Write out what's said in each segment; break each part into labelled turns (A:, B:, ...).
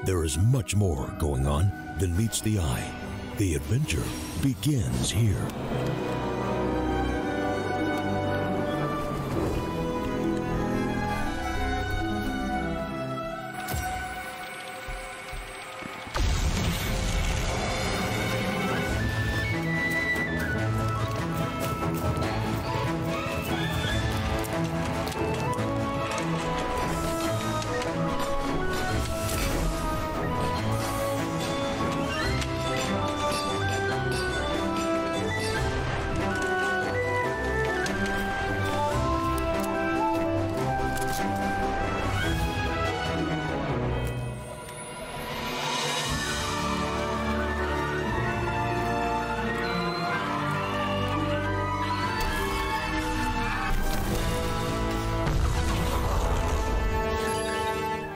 A: There is much more going on than meets the eye. The adventure begins here.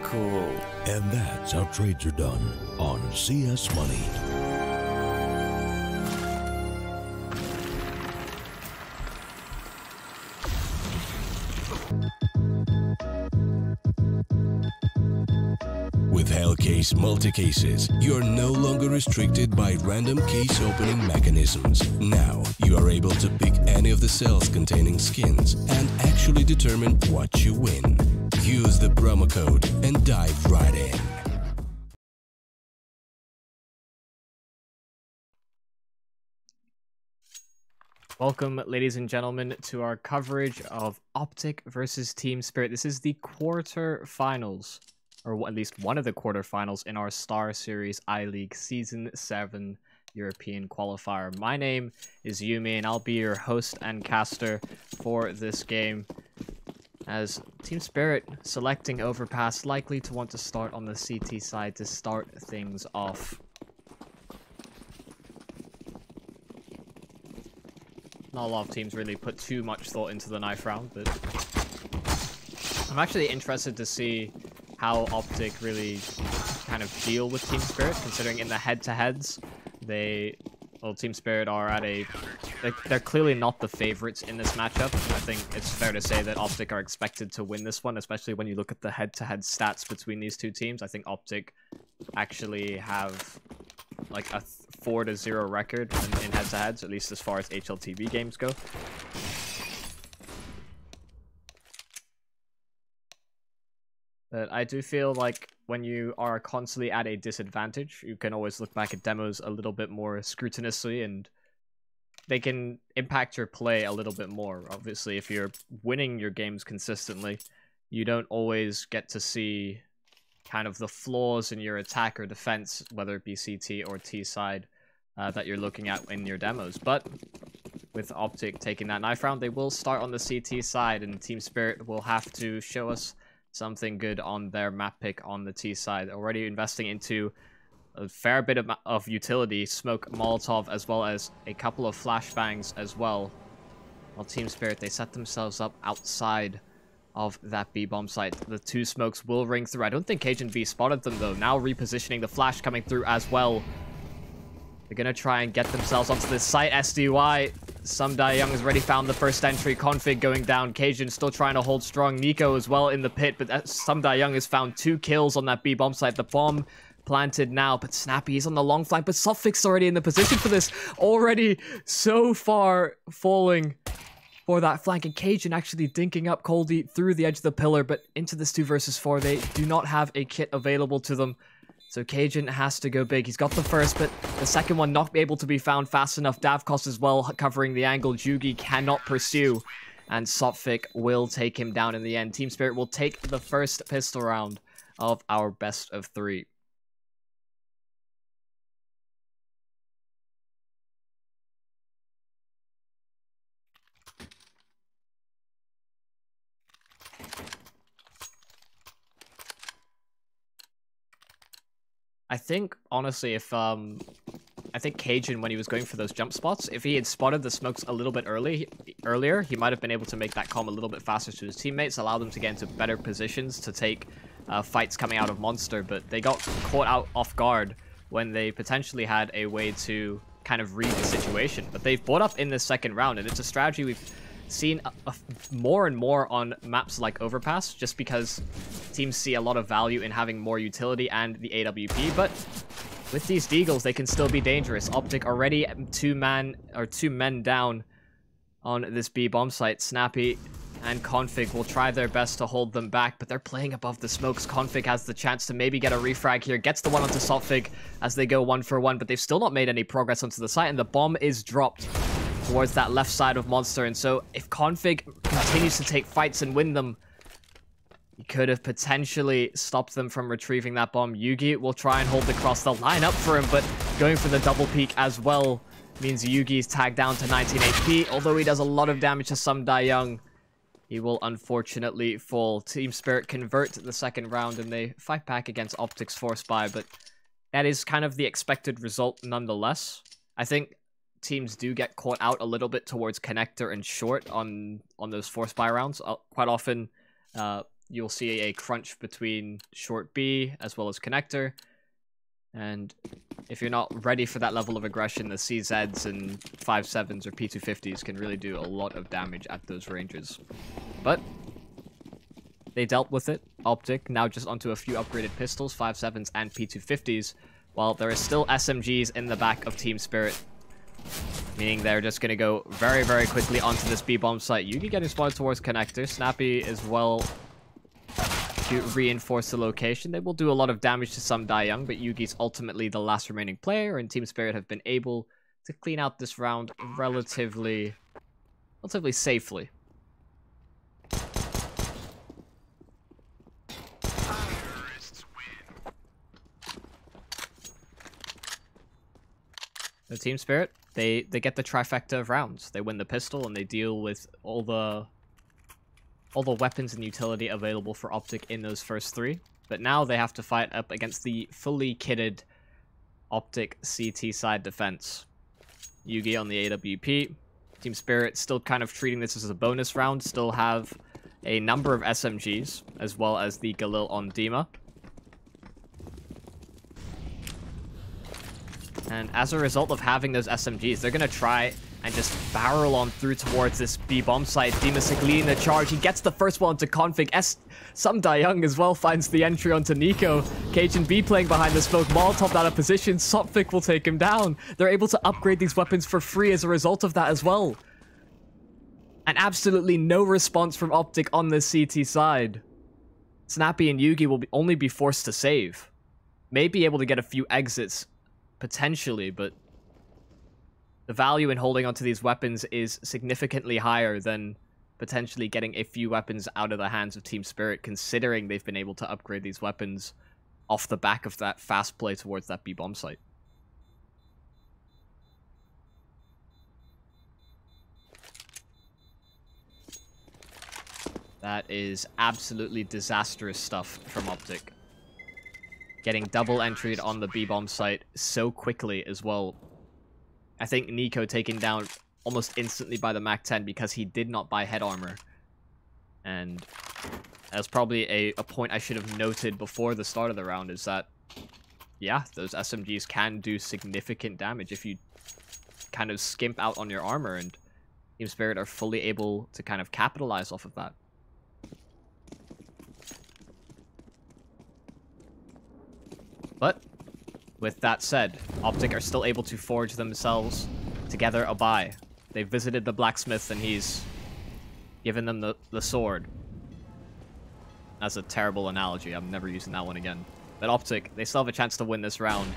B: Cool.
A: And that's how trades are done on CS Money. With Hellcase multi-cases, you're no longer restricted by random case opening mechanisms. Now, you are able to pick any of the cells containing skins and actually determine what you win. Use the promo code and dive right in.
C: Welcome, ladies and gentlemen, to our coverage of OpTic versus Team Spirit. This is the quarterfinals, or at least one of the quarterfinals in our StarSeries I-League Season 7 European Qualifier. My name is Yumi, and I'll be your host and caster for this game. As Team Spirit selecting Overpass, likely to want to start on the CT side to start things off. Not a lot of teams really put too much thought into the knife round, but I'm actually interested to see how OpTic really kind of deal with Team Spirit, considering in the head-to-heads, Team Spirit are at they're clearly not the favorites in this matchup. I think it's fair to say that OpTic are expected to win this one, especially when you look at the head-to-head stats between these two teams. I think OpTic actually have like a 4-0 record in head-to-heads, at least as far as HLTV games go. But I do feel like when you are constantly at a disadvantage, you can always look back at demos a little bit more scrupulously, and they can impact your play a little bit more. Obviously, if you're winning your games consistently, you don't always get to see kind of the flaws in your attack or defense, whether it be CT or T side, that you're looking at in your demos. But with OpTic taking that knife round, they will start on the CT side, and Team Spirit will have to show us something good on their map pick on the T side. Already investing into a fair bit of utility, smoke, Molotov, as well as a couple of flashbangs as well. While Team Spirit, they set themselves up outside of that B-bomb site. The two smokes will ring through. I don't think GG.Bet spotted them though. Now repositioning, the flash coming through as well. They're gonna try and get themselves onto this site. SDY, Young has already found the first entry. Config going down. GG still trying to hold strong. Nico as well in the pit, but Young has found 2 kills on that B-bomb site. The bomb planted now, but Snappy is on the long flank, but Suffix already in the position for this. Already so far falling for that flank, and GG actually dinking up Coldy through the edge of the pillar, but into this 2 versus 4. They do not have a kit available to them. So GG has to go big. He's got the first, but the second one not able to be found fast enough. Davkos as well covering the angle. Jugi cannot pursue, and Sophic will take him down in the end. Team Spirit will take the first pistol round of our best of 3. I think, honestly, if, I think GG, when he was going for those jump spots, if he had spotted the smokes a little bit earlier, he might have been able to make that calm a little bit faster to his teammates, allow them to get into better positions to take fights coming out of Monster, but they got caught out off guard when they potentially had a way to kind of read the situation. But they've bought up in this second round, and it's a strategy we've seen more and more on maps like Overpass, just because teams see a lot of value in having more utility and the AWP, but with these Deagles, they can still be dangerous. OpTic already two men down on this B bomb site. Snappy and Config will try their best to hold them back, but they're playing above the smokes. Config has the chance to maybe get a refrag here, gets the one onto Saltfig as they go 1-for-1, but they've still not made any progress onto the site, and the bomb is dropped towards that left side of Monster. And so if Config continues to take fights and win them, he could have potentially stopped them from retrieving that bomb. Yugi will try and hold the cross. They'll line up for him, but going for the double peek as well means Yugi's tagged down to 19 HP. Although he does a lot of damage to some Young, he will unfortunately fall. Team Spirit convert the second round, and they fight back against OpTic's Force Buy, but that is kind of the expected result nonetheless. I think teams do get caught out a little bit towards Connector and Short on those Force Buy rounds. Quite often, you'll see a crunch between Short B as well as Connector. And if you're not ready for that level of aggression, the CZs and 5.7s or P250s can really do a lot of damage at those ranges. But they dealt with it. OpTic now just onto a few upgraded pistols, 5.7s and P250s, while there is still SMGs in the back of Team Spirit. Meaning they're just going to go very, very quickly onto this B-bomb site. Yugi getting spotted towards Connector. Snappy as well to reinforce the location. They will do a lot of damage to some Young, but Yugi's ultimately the last remaining player, and Team Spirit have been able to clean out this round relatively safely. The Team Spirit, they get the trifecta of rounds. They win the pistol, and they deal with all the weapons and utility available for OpTic in those first three. But now they have to fight up against the fully kitted OpTic CT side defense. Yugi on the AWP. Team Spirit still kind of treating this as a bonus round. Still have a number of SMGs, as well as the Galil on Dima. And as a result of having those SMGs, they're going to try and just barrel on through towards this B-bomb site. Dimasik leading the charge. He gets the first one to Config. Some Young as well finds the entry onto Nico. Cajun B playing behind the smoke. Molotov out of position. Sopvik will take him down. They're able to upgrade these weapons for free as a result of that as well. And absolutely no response from OpTic on the CT side. Snappy and Yugi will only be forced to save. May be able to get a few exits, potentially, but the value in holding onto these weapons is significantly higher than potentially getting a few weapons out of the hands of Team Spirit, considering they've been able to upgrade these weapons off the back of that fast play towards that B-bomb site. That is absolutely disastrous stuff from OpTic. Getting double entried on the B-bomb site so quickly as well. I think Nico taken down almost instantly by the MAC-10 because he did not buy head armor. And that's probably a point I should have noted before the start of the round, is that, yeah, those SMGs can do significant damage if you kind of skimp out on your armor, and Team Spirit are fully able to kind of capitalize off of that. But with that said, OpTic are still able to forge themselves together a buy. They visited the blacksmith and he's given them the sword. That's a terrible analogy. I'm never using that one again. But OpTic, they still have a chance to win this round.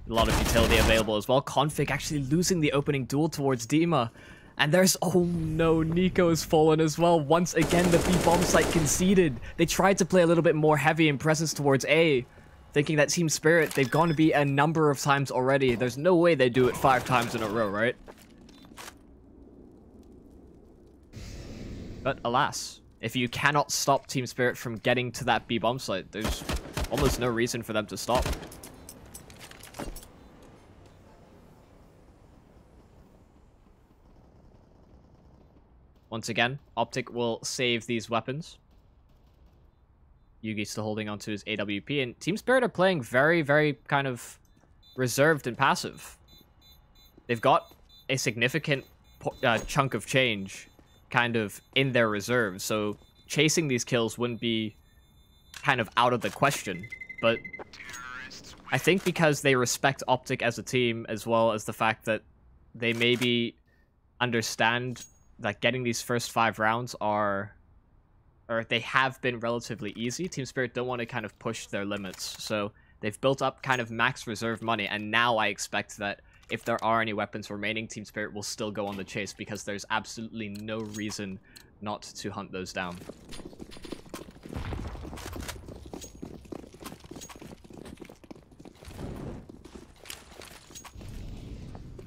C: A lot of utility available as well. Config actually losing the opening duel towards Dima. And there's... oh no, Nico has fallen as well. Once again, the B-bomb site conceded. They tried to play a little bit more heavy in presence towards A, thinking that Team Spirit, they've gone to B a number of times already. There's no way they do it 5 times in a row, right? But alas, if you cannot stop Team Spirit from getting to that B-bomb site, there's almost no reason for them to stop. Once again, OpTic will save these weapons. Yugi's still holding onto his AWP, and Team Spirit are playing very, very kind of reserved and passive. They've got a significant chunk of change kind of in their reserve, so chasing these kills wouldn't be kind of out of the question. But I think because they respect OpTic as a team, as well as the fact that they maybe understand that getting these first 5 rounds they have been relatively easy, Team Spirit don't want to kind of push their limits. So they've built up kind of max reserve money, and now I expect that if there are any weapons remaining, Team Spirit will still go on the chase because there's absolutely no reason not to hunt those down.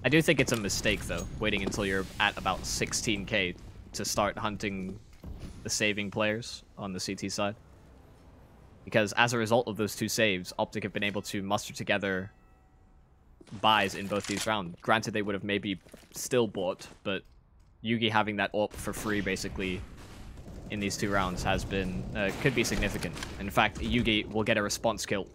C: I do think it's a mistake, though, waiting until you're at about 16k to start hunting the saving players on the CT side. Because as a result of those 2 saves, OpTic have been able to muster together buys in both these rounds. Granted, they would have maybe still bought, but Yugi having that AWP for free, basically, in these 2 rounds has been, could be significant. In fact, Yugi will get a response kill.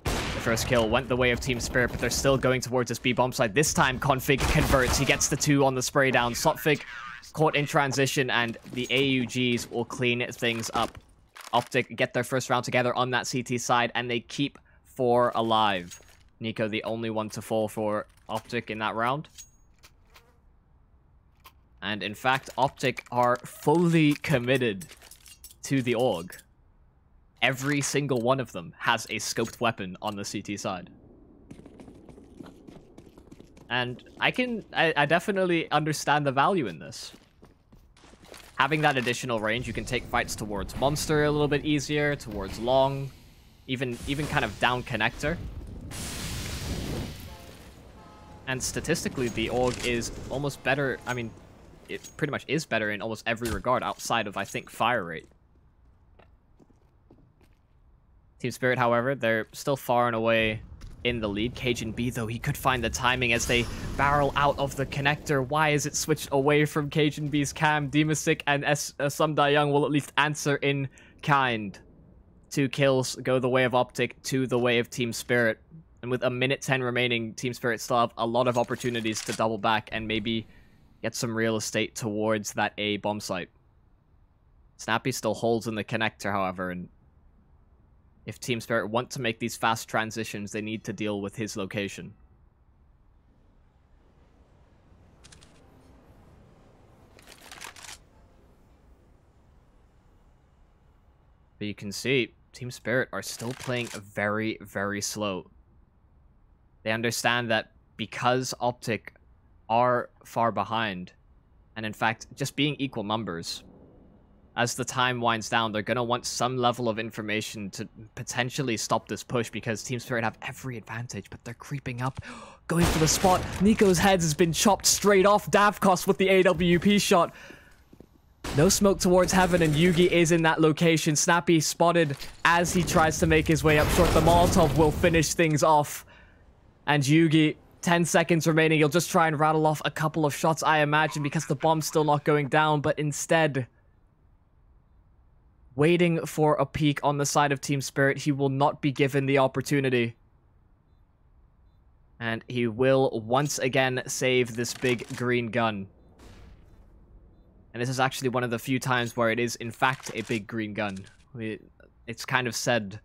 C: The first kill went the way of Team Spirit, but they're still going towards this B bomb side. This time, Config converts. He gets the 2 on the spray down. Slotfig caught in transition, and the AUGs will clean things up. OpTic get their first round together on that CT side, and they keep 4 alive. Nico, the only one to fall for OpTic in that round. And in fact, OpTic are fully committed to the AUG. Every single one of them has a scoped weapon on the CT side. And I definitely understand the value in this. Having that additional range, you can take fights towards Monster a little bit easier, towards Long, even kind of down connector. And statistically, the AUG is almost better. I mean, it pretty much is better in almost every regard outside of, I think, fire rate. Team Spirit, however, they're still far and away in the lead. GG.Bet, though, he could find the timing as they barrel out of the connector. Why is it switched away from GG.Bet's cam? Demasik and Sumda-young will at least answer in kind. 2 kills go the way of OpTic, 2 the way of Team Spirit. And with a minute 10 remaining, Team Spirit still have a lot of opportunities to double back and maybe get some real estate towards that A bomb site. Snappy still holds in the connector, however, and if Team Spirit want to make these fast transitions, they need to deal with his location. But you can see, Team Spirit are still playing very, very slow. They understand that because OpTic are far behind, and in fact, just being equal numbers, as the time winds down, they're going to want some level of information to potentially stop this push because Team Spirit have every advantage, but they're creeping up, going for the spot. Nico's head has been chopped straight off. Davkos with the AWP shot. No smoke towards heaven, and Yugi is in that location. Snappy spotted as he tries to make his way up short. The Molotov will finish things off. And Yugi, 10 seconds remaining. He'll just try and rattle off a couple of shots, I imagine, because the bomb's still not going down. But instead, waiting for a peek on the side of Team Spirit, he will not be given the opportunity. And he will once again save this big green gun. And this is actually one of the few times where it is, in fact, a big green gun. It's kind of said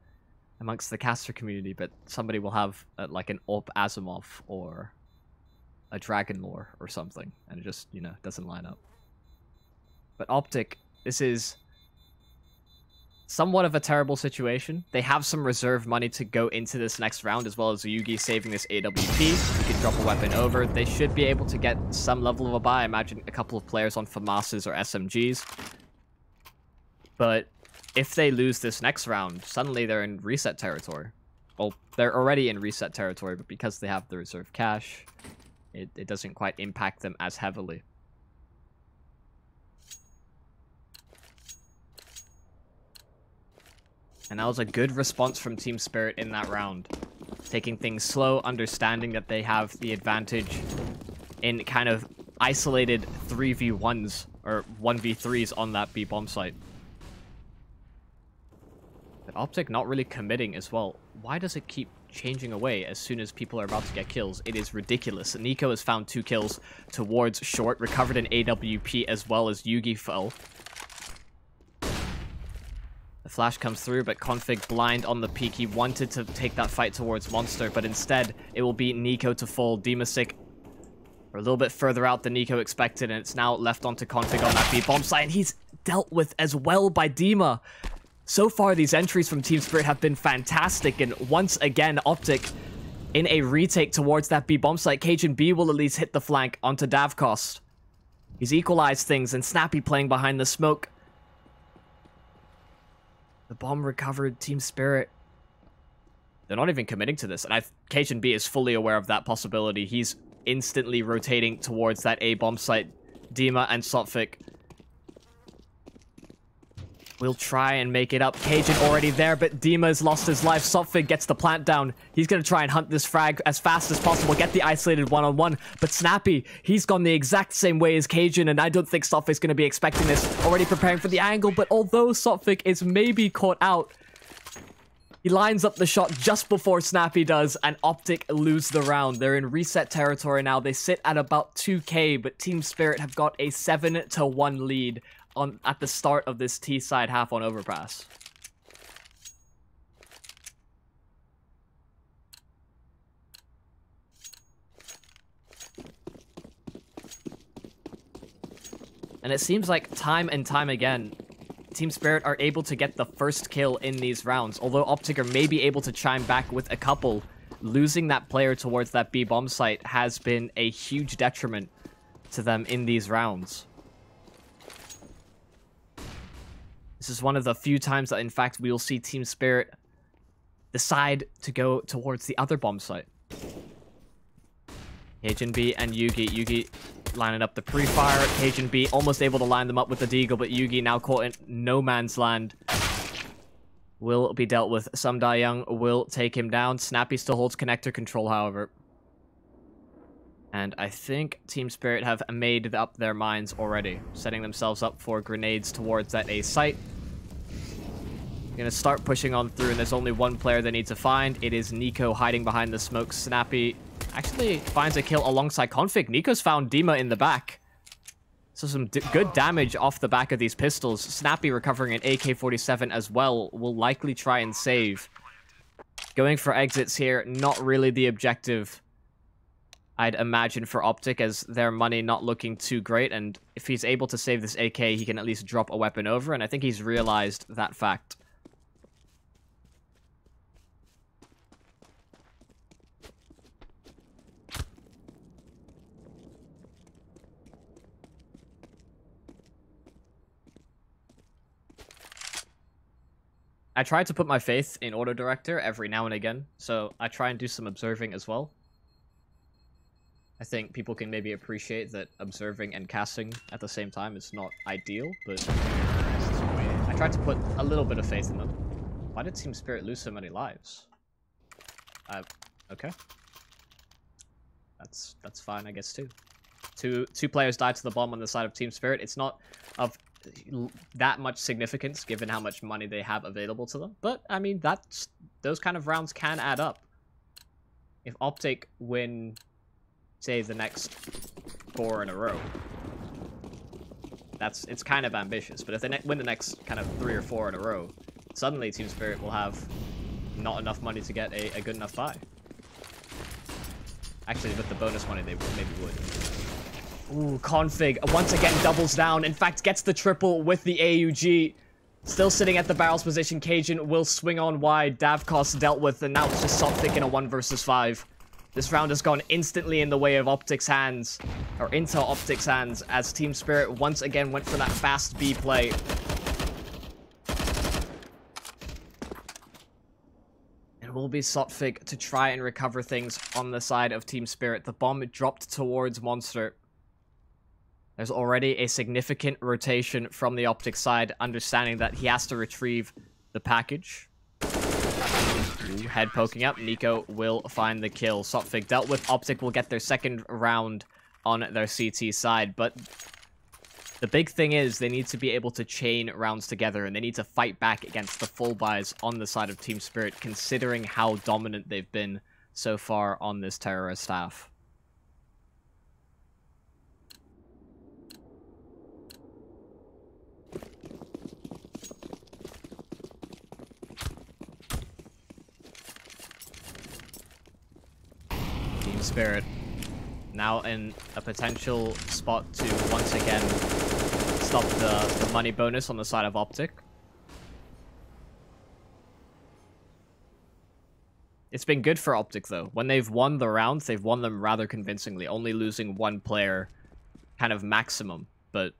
C: amongst the caster community, but somebody will have like an AWP Asimov or a Dragon Lore or something, and it just, you know, doesn't line up. But OpTic, this is somewhat of a terrible situation. They have some reserve money to go into this next round, as well as Yugi saving this AWP. He can drop a weapon over. They should be able to get some level of a buy. I imagine a couple of players on FAMASs or SMGs. But if they lose this next round, suddenly they're in reset territory. Well, they're already in reset territory, but because they have the reserve cash, it doesn't quite impact them as heavily. And that was a good response from Team Spirit in that round. Taking things slow, understanding that they have the advantage in kind of isolated 3v1s or 1v3s on that B bomb site. But OpTic not really committing as well. why does it keep changing away as soon as people are about to get kills? It is ridiculous. Nico has found 2 kills towards short, recovered an AWP as well as Yugi fell. The flash comes through, but Config blind on the peak. He wanted to take that fight towards Monster, but instead it will be Nico to fall. Demasik are a little bit further out than Nico expected, and it's now left onto Config on that B bomb site, and he's dealt with as well by Dima. So far, these entries from Team Spirit have been fantastic, and once again, OpTic in a retake towards that B bomb site. GG.Bet will at least hit the flank onto Davkost. He's equalized things, and Snappy playing behind the smoke. The bomb recovered, Team Spirit. They're not even committing to this, and GG.Bet is fully aware of that possibility. He's instantly rotating towards that A bomb site. Dima and Sotfik will try and make it up. Cajun already there, but Dima's lost his life. Sotfig gets the plant down. He's going to try and hunt this frag as fast as possible, get the isolated one-on-one. But Snappy, he's gone the exact same way as Cajun, and I don't think Sotfig's going to be expecting this. Already preparing for the angle, but although Sotfig is maybe caught out, he lines up the shot just before Snappy does, and OpTic lose the round. They're in reset territory now. They sit at about 2k, but Team Spirit have got a 7-1 lead at the start of this T-side half on Overpass. And it seems like time and time again, Team Spirit are able to get the first kill in these rounds. Although OpTic are maybe able to chime back with a couple, losing that player towards that B bomb site has been a huge detriment to them in these rounds. This is one of the few times that, in fact, we will see Team Spirit decide to go towards the other bomb site. GG.Bet and Yugi. Yugi lining up the pre-fire. GG.Bet almost able to line them up with the deagle, but Yugi now caught in no man's land. Will be dealt with. Young will take him down. Snappy still holds connector control, however. And I think Team Spirit have made up their minds already, setting themselves up for grenades towards that A site. Gonna start pushing on through, and there's only one player they need to find. It is Nico hiding behind the smoke. Snappy actually finds a kill alongside Config. Nico's found Dima in the back. So some good damage off the back of these pistols. Snappy recovering an AK-47 as well. Will likely try and save. Going for exits here, not really the objective, I'd imagine, for OpTic, as their money not looking too great, and if he's able to save this AK, he can at least drop a weapon over, and I think he's realized that fact. I try to put my faith in Auto Director every now and again, so I try and do some observing as well. I think people can maybe appreciate that observing and casting at the same time is not ideal, but I tried to put a little bit of faith in them. Why did Team Spirit lose so many lives? Okay. That's fine, I guess, too. Two players died to the bomb on the side of Team Spirit. It's not of that much significance given how much money they have available to them, but I mean, those kind of rounds can add up. If OpTic win, say, the next 4 in a row, it's kind of ambitious, but if they win the next kind of 3 or 4 in a row, suddenly Team Spirit will have not enough money to get a good enough buy. Actually, with the bonus money, they maybe would. Ooh, Config once again doubles down. In fact, gets the triple with the AUG. Still sitting at the barrel's position. Cajun will swing on wide. Davkost dealt with, and now it's just Sotfik in a 1 versus 5. This round has gone instantly in the way of OpTic's hands, or into OpTic's hands, as Team Spirit once again went for that fast B play. It will be Sotfik to try and recover things on the side of Team Spirit. The bomb dropped towards Monster. There's already a significant rotation from the OpTic side, understanding that he has to retrieve the package. Ooh, head poking up. Nico will find the kill. Sotfik dealt with. OpTic will get their second round on their CT side, but The big thing is they need to be able to chain rounds together, and they need to fight back against the full buys on the side of Team Spirit, considering how dominant they've been so far on this terrorist staff. Team Spirit now in a potential spot to once again stop the money bonus on the side of OpTic. It's been good for OpTic though. When they've won the rounds, they've won them rather convincingly, only losing one player kind of maximum, but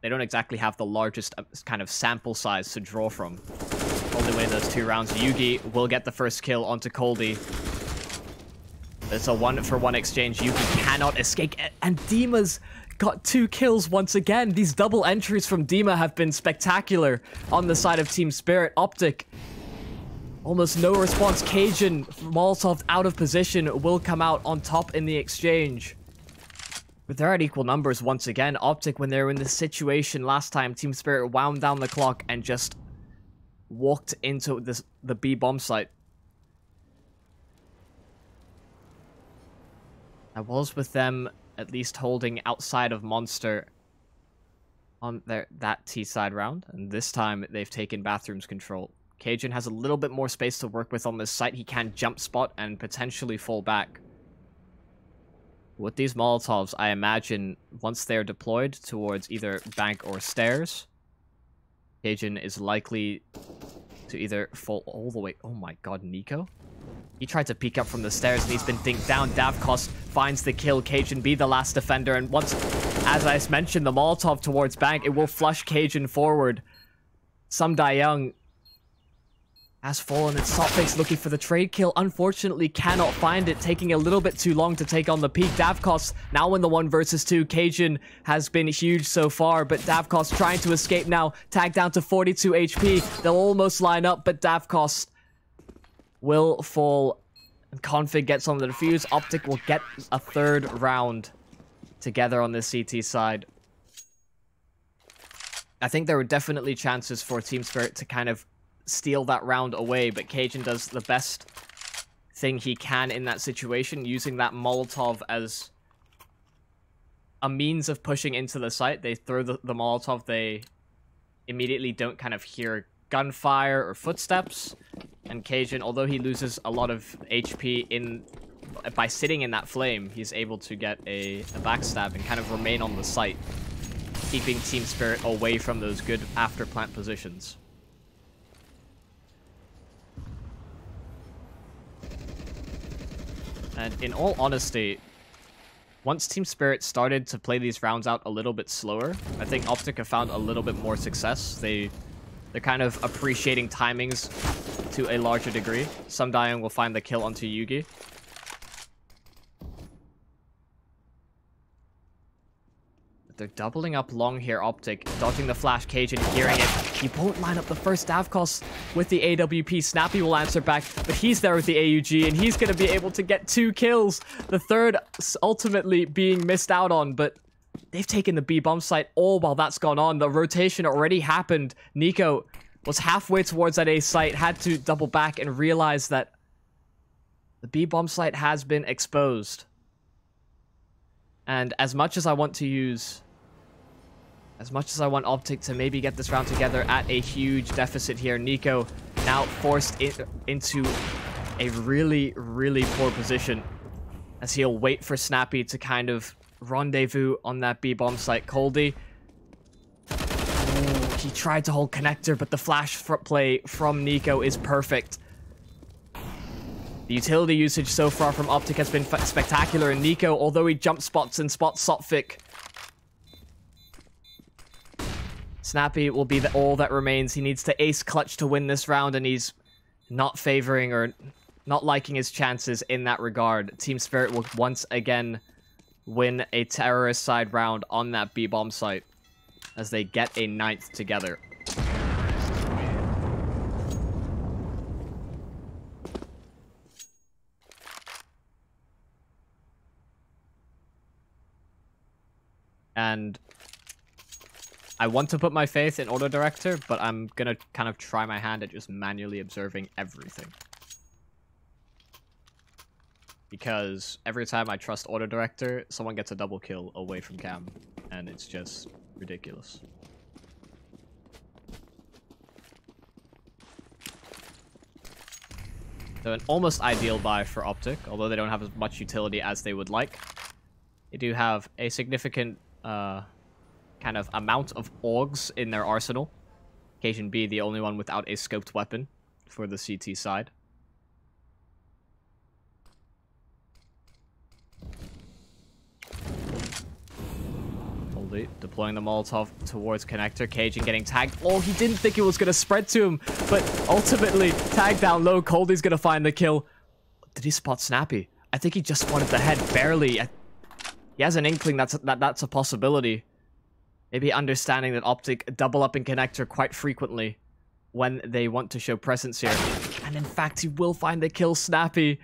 C: they don't exactly have the largest kind of sample size to draw from. Only winning those 2 rounds. Yugi will get the first kill onto Coldy. It's a 1-for-1 exchange. Yugi cannot escape, and Dima's got 2 kills once again. These double entries from Dima have been spectacular on the side of Team Spirit. OpTic, almost no response. Cajun, Molotov out of position, will come out on top in the exchange. But they're at equal numbers once again. OpTic, when they were in this situation last time, Team Spirit wound down the clock and just walked into the B bomb site. I was with them at least holding outside of Monster on that T-side round, and this time they've taken Bathroom's control. Cajun has a little bit more space to work with on this site. He can jump spot and potentially fall back. With these Molotovs, I imagine once they're deployed towards either bank or stairs, Cajun is likely to either fall all the way... Oh my god, Nico? He tried to peek up from the stairs and he's been dinked down. Davkos finds the kill. Cajun be the last defender. And once, as I mentioned, the Molotov towards bank, it will flush Cajun forward. Some Young has fallen, and Sopfix looking for the trade kill. Unfortunately, cannot find it, taking a little bit too long to take on the peak. Davkos now in the 1 versus 2. Cajun has been huge so far, but Davkos trying to escape now. Tagged down to 42 HP. They'll almost line up, but Davkos will fall, and Config gets on the defuse. OpTic will get a 3rd round together on this CT side. I think there were definitely chances for Team Spirit to kind of steal that round away, but Cajun does the best thing he can in that situation, using that Molotov as a means of pushing into the site. They throw the Molotov, they immediately don't kind of hear gunfire or footsteps, and Cajun, although he loses a lot of HP by sitting in that flame, he's able to get a backstab and kind of remain on the site, keeping Team Spirit away from those good after plant positions. And in all honesty, once Team Spirit started to play these rounds out a little bit slower, I think OpTic have found a little bit more success. They're kind of appreciating timings to a larger degree. Some Young will find the kill onto Yugi. But they're doubling up long here, OpTic. Dodging the flash, Cajun hearing it. He won't line up the first Davkos with the AWP. Snappy will answer back, but he's there with the AUG, and he's going to be able to get 2 kills. The 3rd ultimately being missed out on, but they've taken the B bomb site all while that's gone on. The rotation already happened. Nico was halfway towards that A site, had to double back and realize that the B bomb site has been exposed. And as much as I want OpTic to maybe get this round together at a huge deficit here, Nico now forced into a really, really poor position as he'll wait for Snappy to kind of rendezvous on that B bomb site. Coldy, he tried to hold connector, but the flash play from Nico is perfect. The utility usage so far from OpTic has been spectacular, and Nico, although he jump spots and spots Sopfik, Snappy will be all that remains. He needs to ace clutch to win this round, and he's not favoring or not liking his chances in that regard. Team Spirit will once again win a terrorist side round on that B-bomb site as they get a 9th together. And I want to put my faith in Auto Director, but I'm gonna kind of try my hand at just manually observing everything. Because every time I trust Auto Director, someone gets a double kill away from cam, and it's just ridiculous. So an almost ideal buy for OpTic, although they don't have as much utility as they would like. They do have a significant kind of amount of AUGs in their arsenal. Occasion B, the only one without a scoped weapon for the CT side. Deploying the Molotov towards connector. Cajun getting tagged. Oh, he didn't think it was going to spread to him, but ultimately, tag down low. Coldie's going to find the kill. Did he spot Snappy? I think he just spotted the head, barely. He has an inkling that's a possibility. Maybe understanding that OpTic double up in connector quite frequently when they want to show presence here. And in fact, he will find the kill. Snappy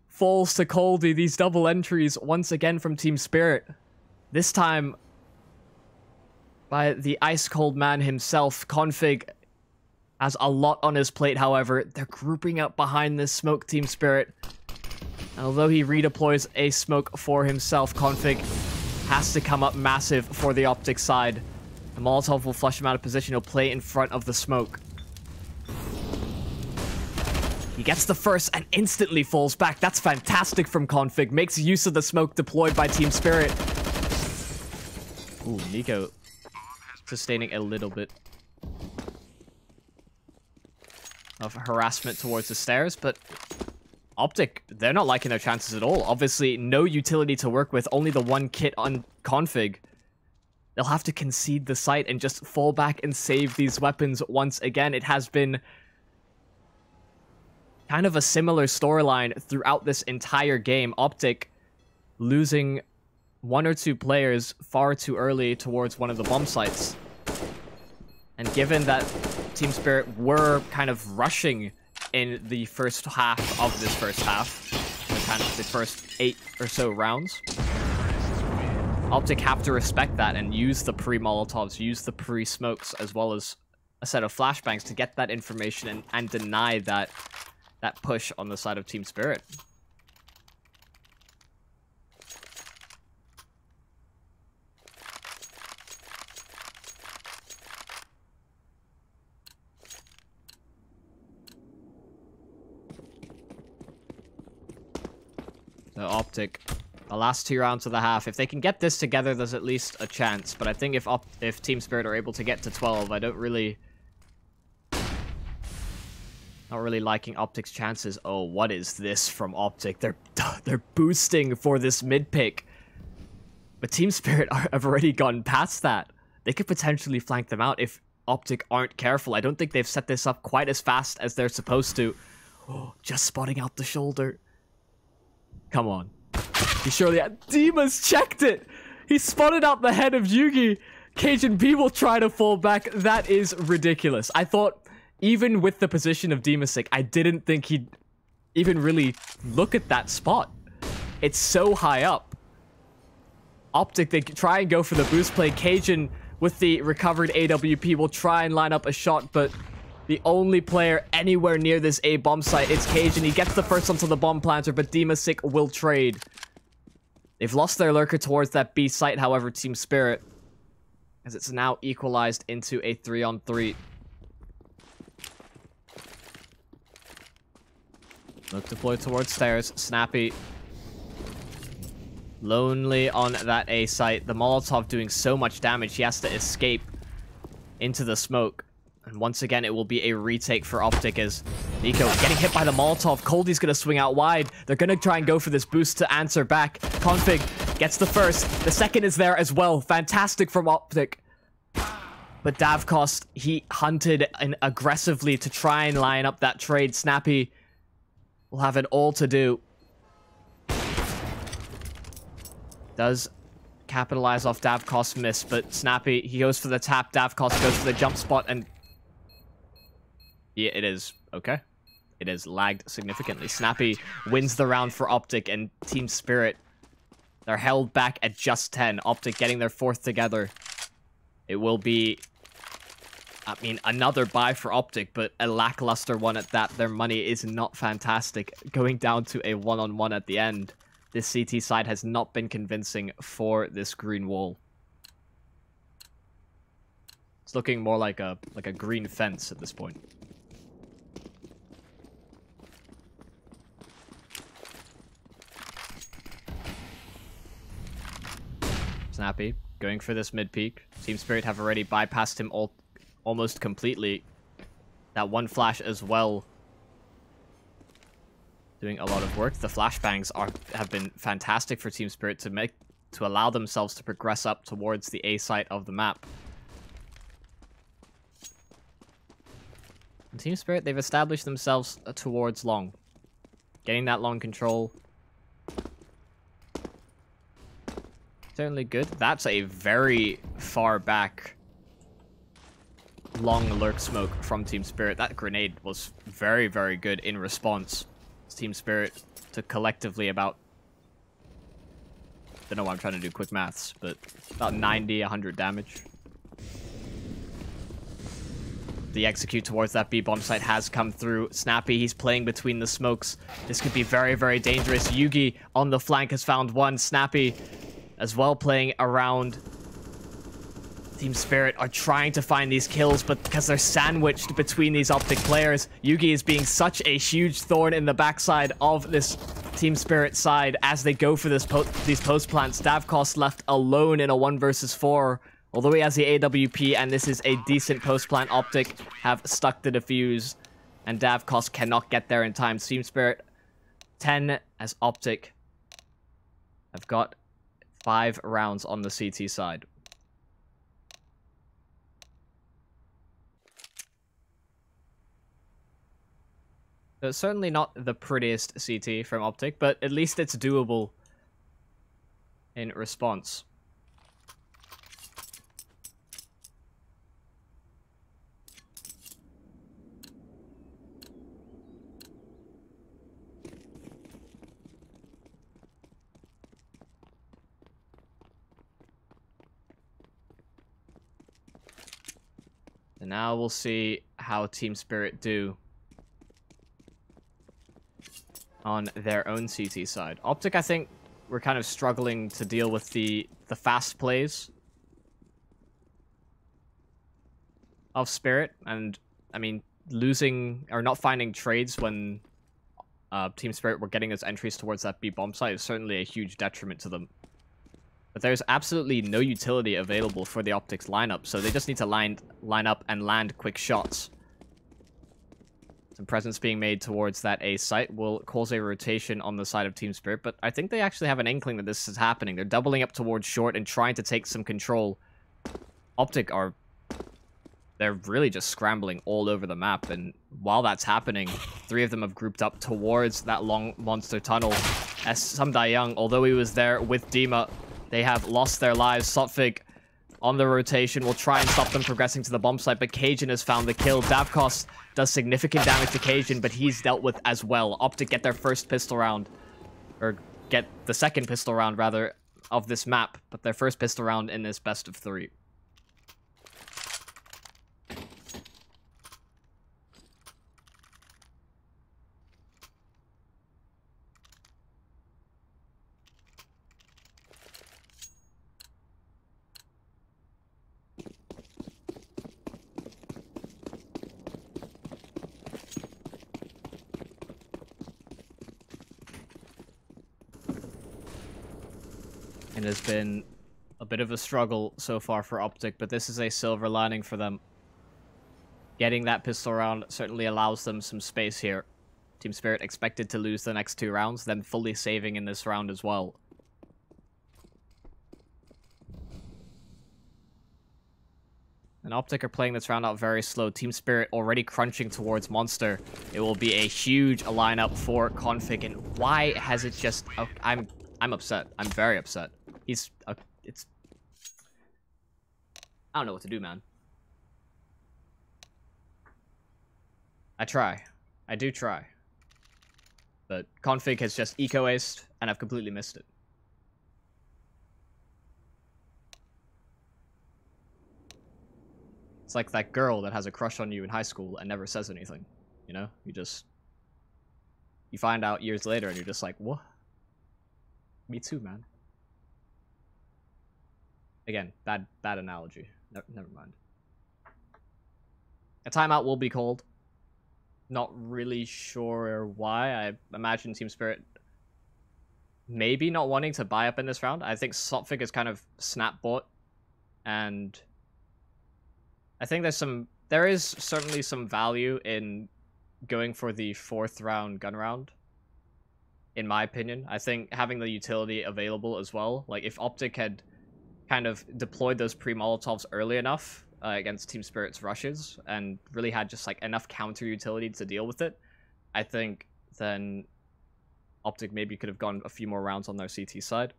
C: falls to Coldie. These double entries once again from Team Spirit. This time by the ice-cold man himself. Config has a lot on his plate, however. They're grouping up behind this smoke, Team Spirit. And although he redeploys a smoke for himself, Config has to come up massive for the OpTic side. The Molotov will flush him out of position. He'll play in front of the smoke. He gets the first and instantly falls back. That's fantastic from Config. Makes use of the smoke deployed by Team Spirit. Ooh, Nico sustaining a little bit of harassment towards the stairs, but OpTic, they're not liking their chances at all. Obviously, no utility to work with, only the one kit on Config. They'll have to concede the site and just fall back and save these weapons once again. It has been kind of a similar storyline throughout this entire game. OpTic losing one or two players far too early towards one of the bomb sites. And given that Team Spirit were kind of rushing in the first half of this first half, kind of the first 8 or so rounds, OpTic have to respect that and use the pre-Molotovs, use the pre-smokes, as well as a set of flashbangs to get that information and deny that push on the side of Team Spirit. So OpTic, the last 2 rounds of the half. If they can get this together, there's at least a chance. But I think if Team Spirit are able to get to 12, I don't really... Not really liking OpTic's chances. Oh, what is this from OpTic? They're boosting for this mid pick. But Team Spirit have already gone past that. They could potentially flank them out if OpTic aren't careful. I don't think they've set this up quite as fast as they're supposed to. Oh, just spotting out the shoulder. Come on. He surely had... Dima's checked it! He spotted out the head of Yugi. Cajun B will try to fall back. That is ridiculous. I thought, even with the position of Dimasic, I didn't think he'd even really look at that spot. It's so high up. OpTic, they try and go for the boost play. Cajun, with the recovered AWP, will try and line up a shot, but the only player anywhere near this A bomb site, it's Cajun. He gets the first onto the bomb planter, but Dimasic will trade. They've lost their lurker towards that B site, however, Team Spirit, as it's now equalized into a 3-on-3. Look deployed towards stairs. Snappy. Lonely on that A site. The Molotov doing so much damage, he has to escape into the smoke. And once again, it will be a retake for OpTic as Nico getting hit by the Molotov. Coldie's going to swing out wide. They're going to try and go for this boost to answer back. Config gets the first. The second is there as well. Fantastic from OpTic. But Davkost, he hunted and aggressively to try and line up that trade. Snappy will have it all to do. Does capitalize off Davkost's miss, but Snappy, he goes for the tap. Davkost goes for the jump spot, and yeah, it is okay. It is lagged significantly. Snappy wins the round for OpTic, and Team Spirit, they're held back at just 10. OpTic getting their 4th together. It will be, I mean, another buy for OpTic, but a lackluster one at that. Their money is not fantastic. Going down to a one-on-one at the end. This CT side has not been convincing for this green wall. It's looking more like a green fence at this point. Snappy going for this mid peak. Team Spirit have already bypassed him almost completely. That one flash as well, doing a lot of work. The flashbangs have been fantastic for Team Spirit to allow themselves to progress up towards the A site of the map. And Team Spirit, they've established themselves towards long, getting that long control. Certainly good. That's a very far back long lurk smoke from Team Spirit. That grenade was very, very good in response. Team Spirit took collectively about, don't know why I'm trying to do quick maths, but about 90, 100 damage. The execute towards that B-bomb site has come through. Snappy, he's playing between the smokes. This could be very, very dangerous. Yugi on the flank has found one. Snappy as well playing around. Team Spirit are trying to find these kills, but because they're sandwiched between these OpTic players, Yugi is being such a huge thorn in the backside of this Team Spirit side as they go for these post plants. Davkos left alone in a 1 versus 4. Although he has the AWP and this is a decent post plant, OpTic have stuck the defuse, and Davkos cannot get there in time. Team Spirit 10 as OpTic have got 5 rounds on the CT side. So it's certainly not the prettiest CT from OpTic, but at least it's doable in response. And now we'll see how Team Spirit do on their own CT side. OpTic, I think, we're kind of struggling to deal with the fast plays of Spirit. And, I mean, losing or not finding trades when Team Spirit were getting those entries towards that B-bomb site is certainly a huge detriment to them. But there's absolutely no utility available for the OpTic's lineup, so they just need to line up and land quick shots. Some presence being made towards that A site will cause a rotation on the side of Team Spirit, but I think they actually have an inkling that this is happening. They're doubling up towards short and trying to take some control. OpTic they're really just scrambling all over the map, and while that's happening, 3 of them have grouped up towards that long monster tunnel. As Sam Dae-young, although he was there with Dima, they have lost their lives. Sotfig on the rotation will try and stop them progressing to the bomb site, but Cajun has found the kill. Davkos does significant damage to Cajun, but he's dealt with as well. OpTic get their first pistol round, or get the second pistol round, rather, of this map, but their first pistol round in this best of 3. It has been a bit of a struggle so far for OpTic, but this is a silver lining for them. Getting that pistol round certainly allows them some space here. Team Spirit expected to lose the next 2 rounds, then fully saving in this round as well. And OpTic are playing this round out very slow. Team Spirit already crunching towards Monster. It will be a huge lineup for Config, and why has it just... Oh, I'm upset. I'm very upset. It's... I don't know what to do, man. I try. I do try. But Config has just eco-aced, and I've completely missed it. It's like that girl that has a crush on you in high school and never says anything. You know? You find out years later and you're just like, what? Me too, man. Again, bad analogy. Never mind. A timeout will be called. Not really sure why. I imagine Team Spirit maybe not wanting to buy up in this round. I think SopTic is kind of snap bought, and I think there is certainly some value in going for the 4th round gun round. In my opinion, I think having the utility available as well, like if OpTic had kind of deployed those pre-Molotovs early enough against Team Spirit's rushes and really had just like enough counter utility to deal with it, I think then OpTic maybe could have gone a few more rounds on their CT side.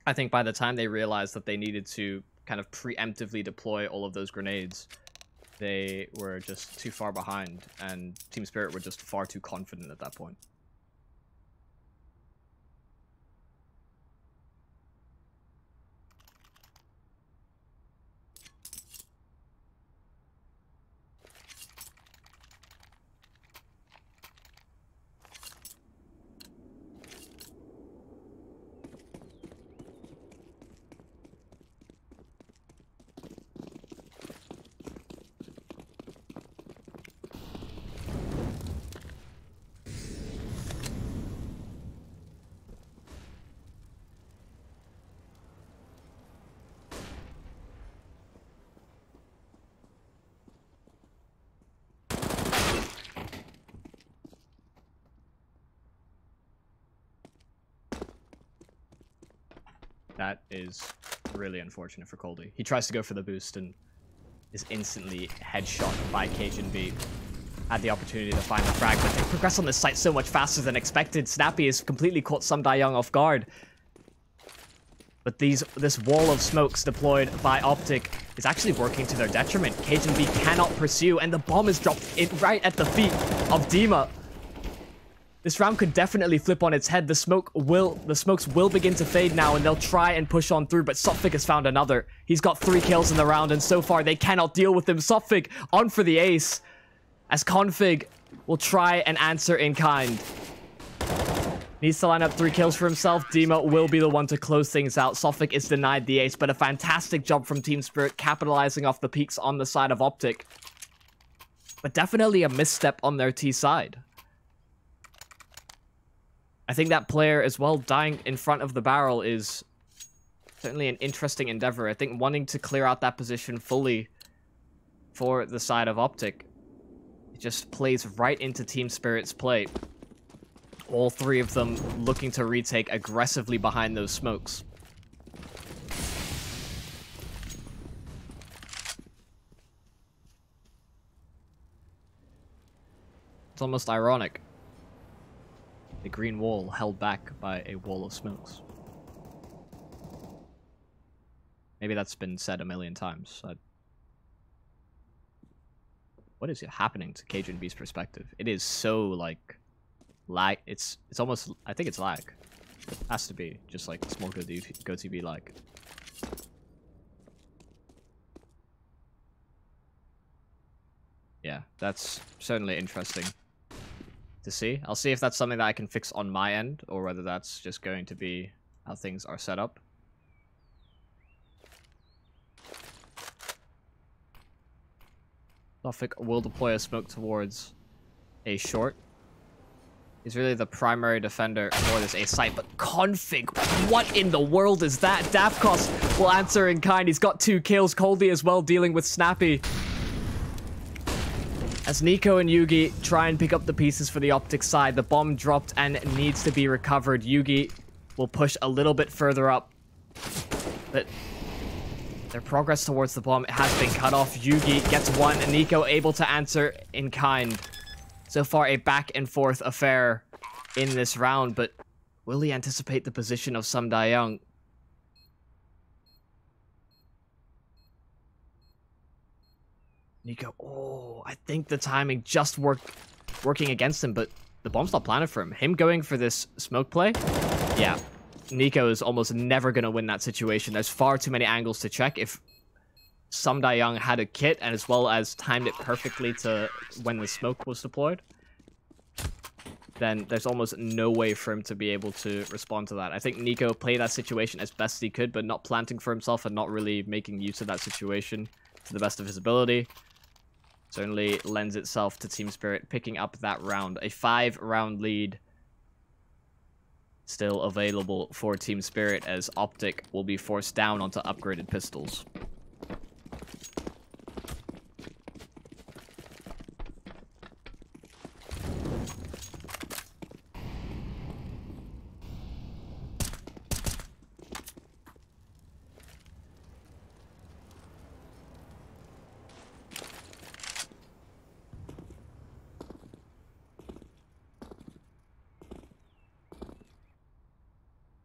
C: I think by the time they realized that they needed to kind of preemptively deploy all of those grenades, they were just too far behind, and Team Spirit were just far too confident at that point. That is really unfortunate for Coldy. He tries to go for the boost and is instantly headshot by GG.Bet. Had the opportunity to find the frag, but they progress on this site so much faster than expected. Snappy has completely caught Sumdaeyoung off guard. But this wall of smokes deployed by OpTic is actually working to their detriment. GG.Bet cannot pursue, and the bomb is dropped right at the feet of Dima. This round could definitely flip on its head. The smokes will begin to fade now, and they'll try and push on through, but SopTic has found another. He's got 3 kills in the round, and so far they cannot deal with him. SopTic on for the ace, as Config will try and answer in kind. Needs to line up 3 kills for himself. Dima will be the one to close things out. SopTic is denied the ace, but a fantastic job from Team Spirit, capitalizing off the peaks on the side of OpTic. But definitely a misstep on their T side. I think that player as well dying in front of the barrel is certainly an interesting endeavor. I think wanting to clear out that position fully for the side of OpTic, it just plays right into Team Spirit's play. All 3 of them looking to retake aggressively behind those smokes. It's almost ironic. The green wall held back by a wall of smokes. Maybe that's been said a million times. What is happening to GG.Bet's perspective? It is so, like, lag. It's almost, I think it's lag. It has to be, just like small GoTB lag. Yeah, that's certainly interesting to see. I'll see if that's something that I can fix on my end, or whether that's just going to be how things are set up. SopTic will deploy a smoke towards a short. He's really the primary defender for this A site, but Config, what in the world is that? Dafkos will answer in kind. He's got 2 kills. Coldy as well dealing with Snappy. As Nico and Yugi try and pick up the pieces for the OpTic side, the bomb dropped and needs to be recovered. Yugi will push a little bit further up, but their progress towards the bomb has been cut off. Yugi gets 1, and Nico able to answer in kind. So far, a back and forth affair in this round, but will he anticipate the position of Sumdaeyoung? Nico, oh, I think the timing just working against him, but the bomb's not planted for him. Him going for this smoke play? Yeah, Nico is almost never going to win that situation. There's far too many angles to check. If Young had a kit and as well as timed it perfectly to when the smoke was deployed, then there's almost no way for him to be able to respond to that. I think Nico played that situation as best he could, but not planting for himself and not really making use of that situation to the best of his ability. Certainly lends itself to Team Spirit picking up that round. A 5-round lead still available for Team Spirit as OpTic will be forced down onto upgraded pistols.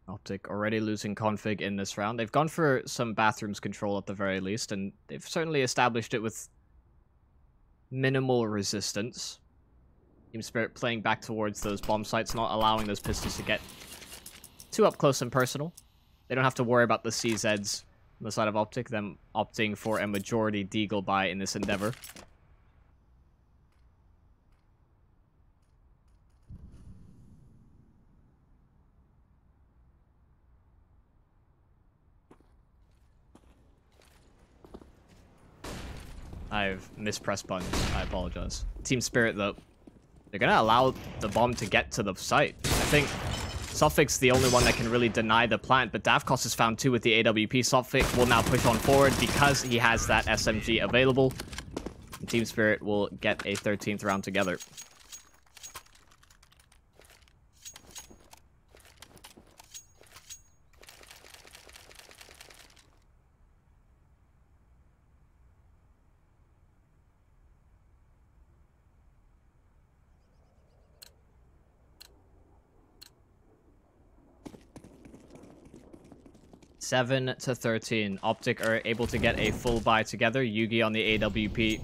C: OpTic already losing config in this round. They've gone for some bathrooms control at the very least, and they've certainly established it with minimal resistance. Team Spirit playing back towards those bomb sites, not allowing those pistols to get too up close and personal. They don't have to worry about the CZs on the side of OpTic, them opting for a majority deagle buy in this endeavor. I've mispressed buttons. I apologize. Team Spirit, though, they're going to allow the bomb to get to the site. I think Sophics the only one that can really deny the plant, but Davkos is found too with the AWP. Sophic will now push on forward because he has that SMG available. And Team Spirit will get a 13th round together. Seven to 13. OpTic are able to get a full buy together. Yugi on the AWP.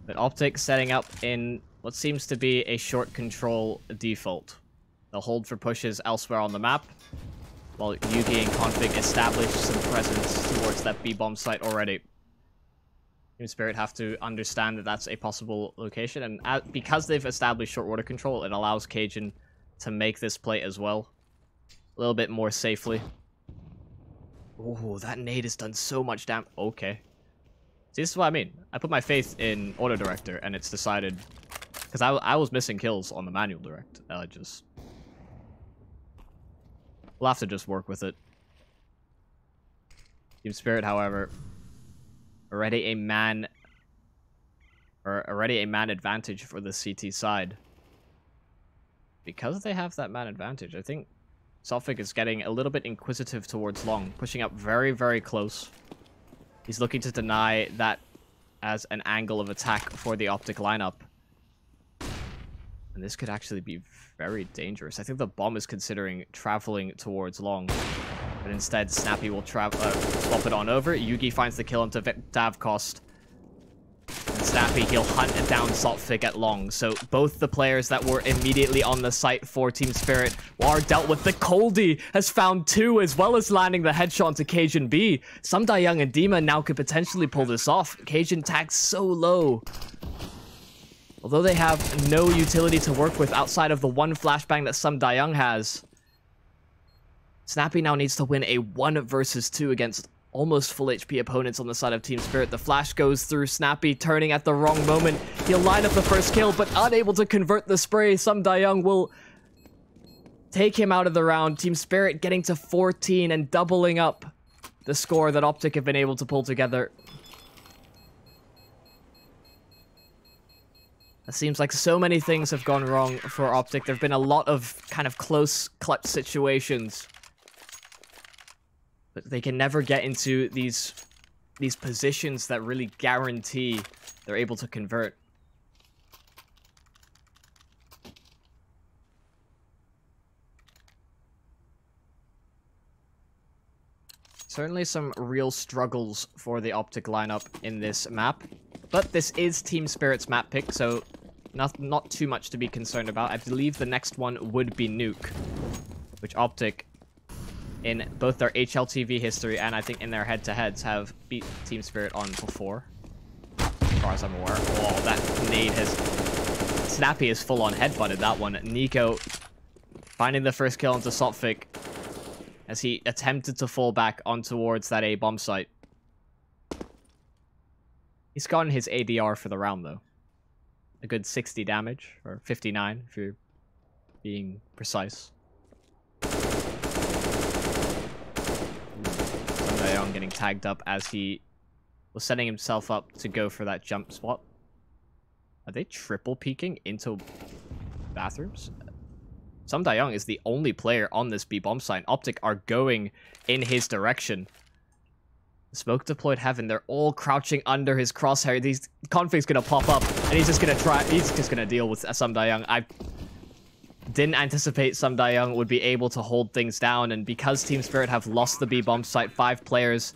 C: But OpTic setting up in what seems to be a short control default. They'll hold for pushes elsewhere on the map, while Yugi and Config establish some presence towards that B-bomb site already. Team Spirit have to understand that that's a possible location, and because they've established short order control, it allows Cajun to make this play as well. A little bit more safely. Oh, that nade has done so much damage. Okay. See, this is what I mean. I put my faith in Auto Director, and it's decided... Because I was missing kills on the manual direct. We'll have to just work with it. Team Spirit, however, already a man advantage for the CT side. Because they have that man advantage, I think Sophic is getting a little bit inquisitive towards long, pushing up very, very close. He's looking to deny that as an angle of attack for the OpTic lineup. And this could actually be very dangerous. I think the bomb is considering traveling towards long. But instead, Snappy will swap it on over. Yugi finds the kill onto Davkos. Snappy, he'll hunt down Sophic at long. So both the players that were immediately on the site for Team Spirit are dealt with. The Coldie has found two, as well as landing the headshot to Cajun B. Young and Dima now could potentially pull this off. Cajun tags so low. Although they have no utility to work with outside of the one flashbang that Young has, Snappy now needs to win a 1 versus 2 against almost full HP opponents on the side of Team Spirit. The flash goes through Snappy, turning at the wrong moment. He'll line up the first kill, but unable to convert the spray. Young will take him out of the round. Team Spirit getting to 14 and doubling up the score that OpTic have been able to pull together. It seems like so many things have gone wrong for OpTic. There have been a lot of kind of close clutch situations. But they can never get into these positions that really guarantee they're able to convert. Certainly some real struggles for the OpTic lineup in this map. But this is Team Spirit's map pick, so not too much to be concerned about. I believe the next one would be Nuke, which OpTic in both their HLTV history and I think in their head-to-heads have beat Team Spirit on before. As far as I'm aware. Oh, that nade has... Snappy is full-on headbutted that one. Nico finding the first kill onto Sophic as he attempted to fall back on towards that A bomb site. He's gotten his ADR for the round, though. A good 60 damage, or 59 if you're being precise. Sundayoung getting tagged up as he was setting himself up to go for that jump spot. Are they triple peeking into bathrooms? Sundayoung is the only player on this B bomb site. OpTic are going in his direction. Smoke deployed heaven. They're all crouching under his crosshair. These config's gonna pop up, and he's just gonna deal with Sundayoung. I didn't anticipate Sundayoung would be able to hold things down, and because Team Spirit have lost the B bomb site, 5 players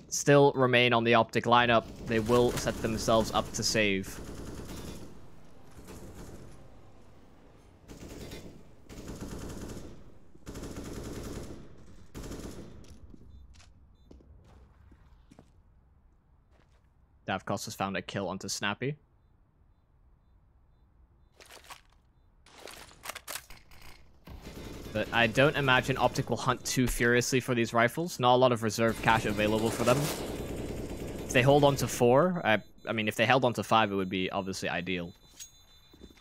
C: still remain on the OpTic lineup. They will set themselves up to save. Davkos has found a kill onto Snappy. But I don't imagine OpTic will hunt too furiously for these rifles. Not a lot of reserve cash available for them. If they hold on to 4, I mean, if they held on to 5, it would be obviously ideal.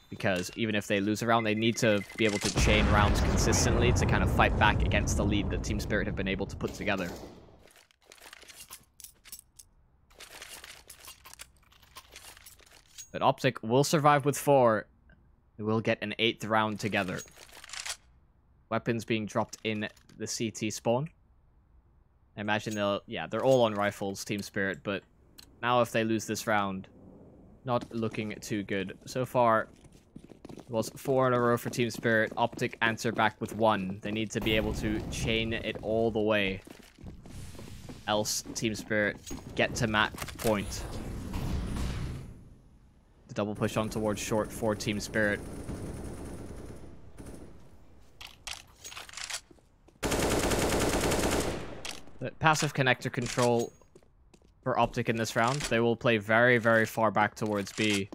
C: Because even if they lose a round, they need to be able to chain rounds consistently to kind of fight back against the lead that Team Spirit have been able to put together. But OpTic will survive with 4. They will get an 8th round together. Weapons being dropped in the CT spawn. I imagine they're all on rifles, Team Spirit, but now if they lose this round, not looking too good. So far, it was 4 in a row for Team Spirit. OpTic answer back with 1. They need to be able to chain it all the way. Else, Team Spirit get to match point. Double push on towards short for Team Spirit. The passive connector control for OpTic in this round. They will play very, very far back towards B.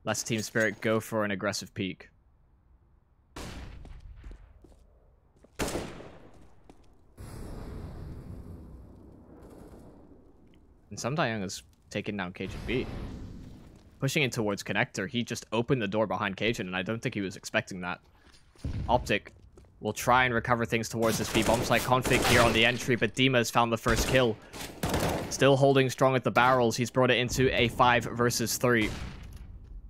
C: Lest Team Spirit go for an aggressive peek. And Sundayoung is taking down GG.Bet. Pushing in towards connector, he just opened the door behind Cajun, and I don't think he was expecting that. OpTic will try and recover things towards this B bomb site config here on the entry, but Dima has found the first kill. Still holding strong at the barrels. He's brought it into a 5 versus 3.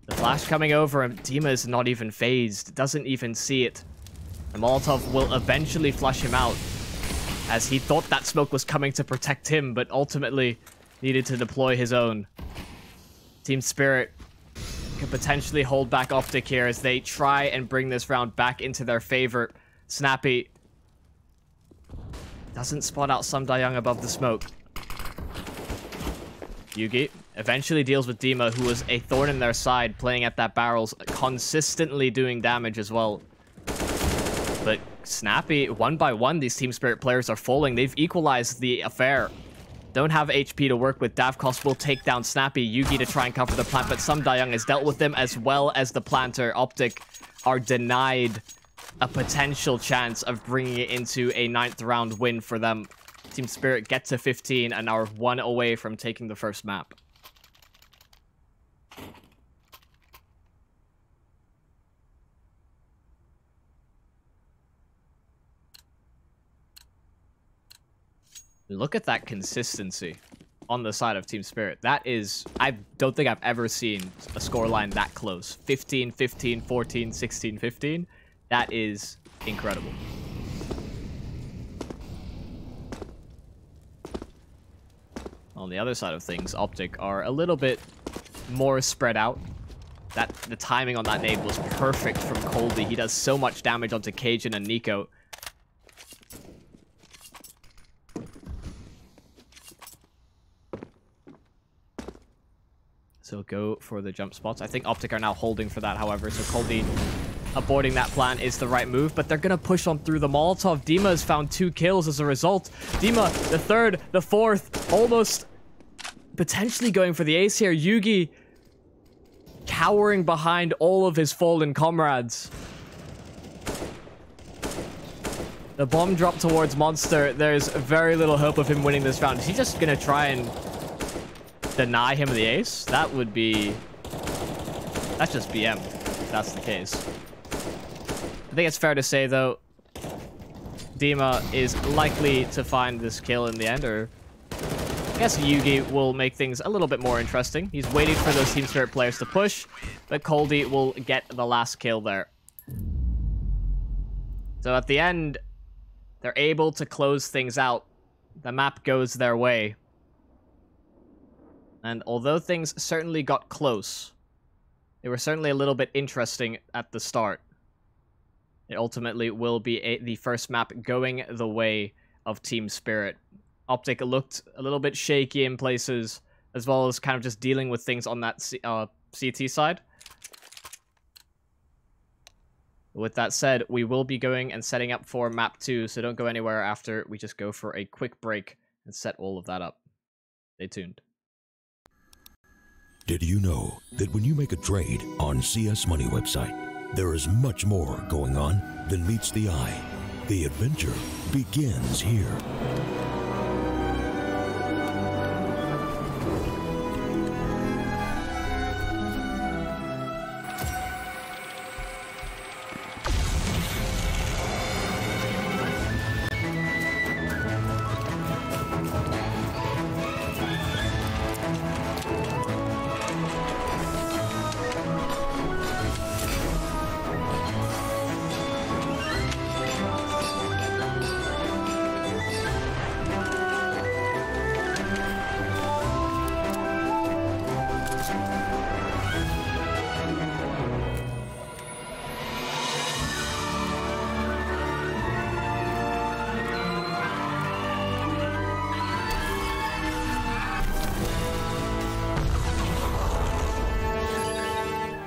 C: The flash coming over, and Dima is not even phased. Doesn't even see it. The Molotov will eventually flush him out, as he thought that smoke was coming to protect him, but ultimately needed to deploy his own. Team Spirit could potentially hold back OpTic here as they try and bring this round back into their favor. Snappy doesn't spot out Sundayoung above the smoke. Yugi eventually deals with Dima, who was a thorn in their side, playing at that barrels, consistently doing damage as well. But Snappy, 1 by 1, these Team Spirit players are falling. They've equalized the affair. Don't have HP to work with. Davkos will take down Snappy. Yugi to try and cover the plant, but Sundayoung has dealt with them as well as the planter. OpTic are denied a potential chance of bringing it into a 9th round win for them. Team Spirit get to 15 and are 1 away from taking the first map. Look at that consistency on the side of Team Spirit. That is... I don't think I've ever seen a scoreline that close. 15, 15, 14, 16, 15. That is incredible. On the other side of things, OpTic are a little bit more spread out. The timing on that nade was perfect from Colby. He does so much damage onto Cajun and Nico. So go for the jump spots. I think OpTic are now holding for that, however. So Colby aborting that plan is the right move, but they're going to push on through the Molotov. Dima has found 2 kills as a result. Dima, the 3rd, the 4th, almost potentially going for the ace here. Yugi cowering behind all of his fallen comrades. The bomb drop towards Monster. There's very little hope of him winning this round. Is he just going to try and deny him the ace? That would be... That's just BM, if that's the case. I think it's fair to say, though, Dima is likely to find this kill in the end, or I guess Yugi will make things a little bit more interesting. He's waiting for those Team Spirit players to push, but Coldy will get the last kill there. So at the end, they're able to close things out. The map goes their way. And although things certainly got close, they were certainly a little bit interesting at the start. It ultimately will be the first map going the way of Team Spirit. OpTic looked a little bit shaky in places, as well as kind of just dealing with things on that CT side. With that said, we will be going and setting up for map 2, so don't go anywhere after we just go for a quick break and set all of that up. Stay tuned.
B: Did you know that when you make a trade on CS Money website, there is much more going on than meets the eye? The adventure begins here.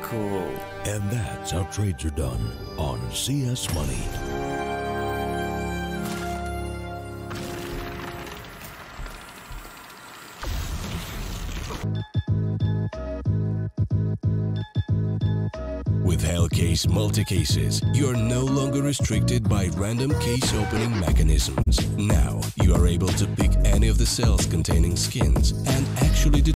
C: Cool.
B: And that's how trades are done on CS Money.
A: With Hellcase multi-cases, you're no longer restricted by random case opening mechanisms. Now, you are able to pick any of the cells containing skins and actually